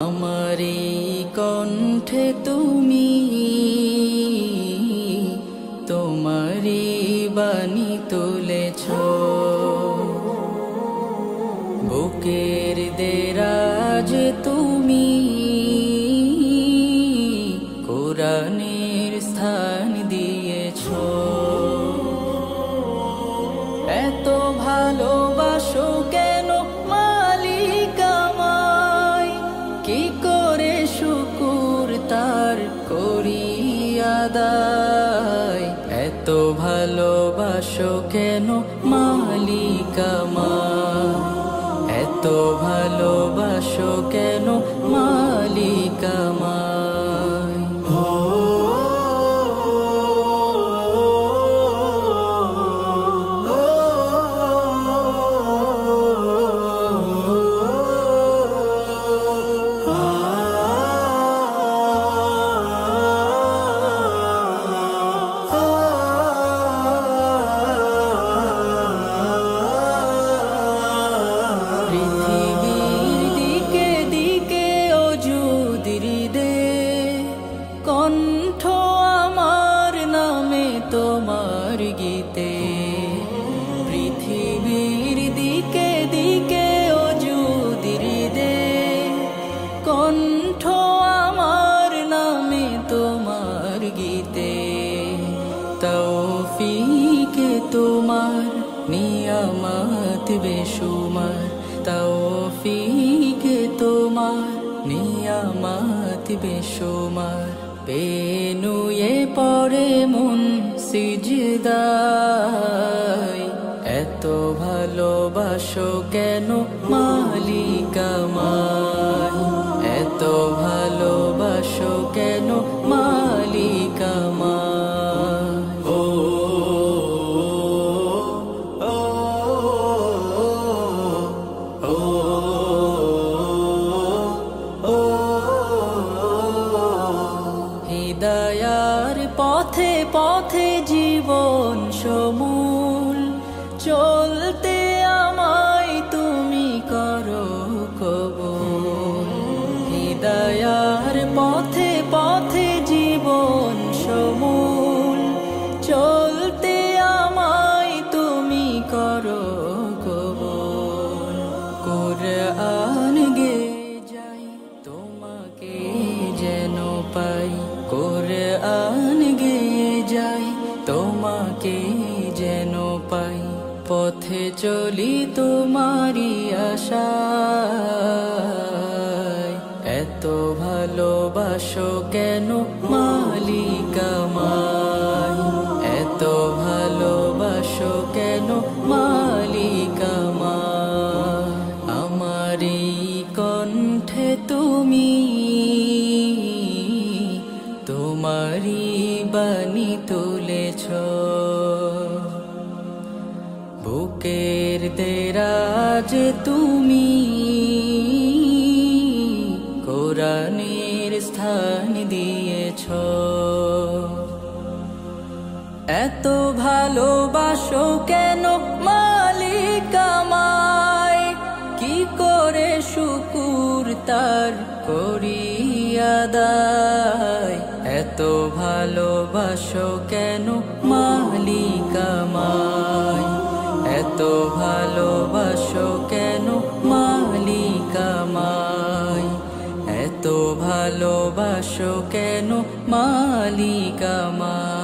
আমারি কণ্ঠে তুমি তোমারি বাণী তুলেছ, বুকের দেরাজ তুমি কোরআনের স্থান দিয়েছ। এত ভালোবাসো কেন মালিক আমায়, কি করে শুকুর তার করি আদায়। এত ভালোবাসো কেন মালিক আমায়, এত ভালোবাসো কেন মালিক আমায়। কণ্ঠ আমার নামে তোমার গীতে, পৃথিবীর দিকে দিকে ওজুদির দে। কণ্ঠ আমার নামে তোমার গীতে, তৌফিকে তোমার নিয়ামত বেশুমার। তৌফিকে তোমার নিয়ামত বেশুমার। পেনুয়ে পড়ে মন সিজদায়, এত ভালোবাসো কেন মালিক আমায়, এত ভালোবাসো কেন মালিক আমায়। ও হিদায়ার পথে পথে জীবন সমূল, চলতে আমায় তুমি করো কবুল। হিদায়ার পথে পথে জীবন সমূল, চলতে আমায় তুমি করো কবুল। কুরআন গে যাই তোমাকে যেন পাই, কুরআন গে যাই তোমাকে যেন পাই। পথে চলি তোমারি আশায়, এত ভালোবাসো কেন মালিক আমায়, এত ভালোবাসো কেন মালিক আমায়। আমারি কণ্ঠে তুমি তোমারি বাণী তুলেছ, বুকের দেরাজ তুমি কোরআনের স্থান দিয়েছ। এত ভালোবাসো কেন মালিক আমায়, কি করে শুকুর তার করি আদায়। এত ভালোবাসো কেন মালিক আমায়, এত ভালোবাসো কেন মালিক আমায়, এত ভালোবাসো কেন মালিক আমায়।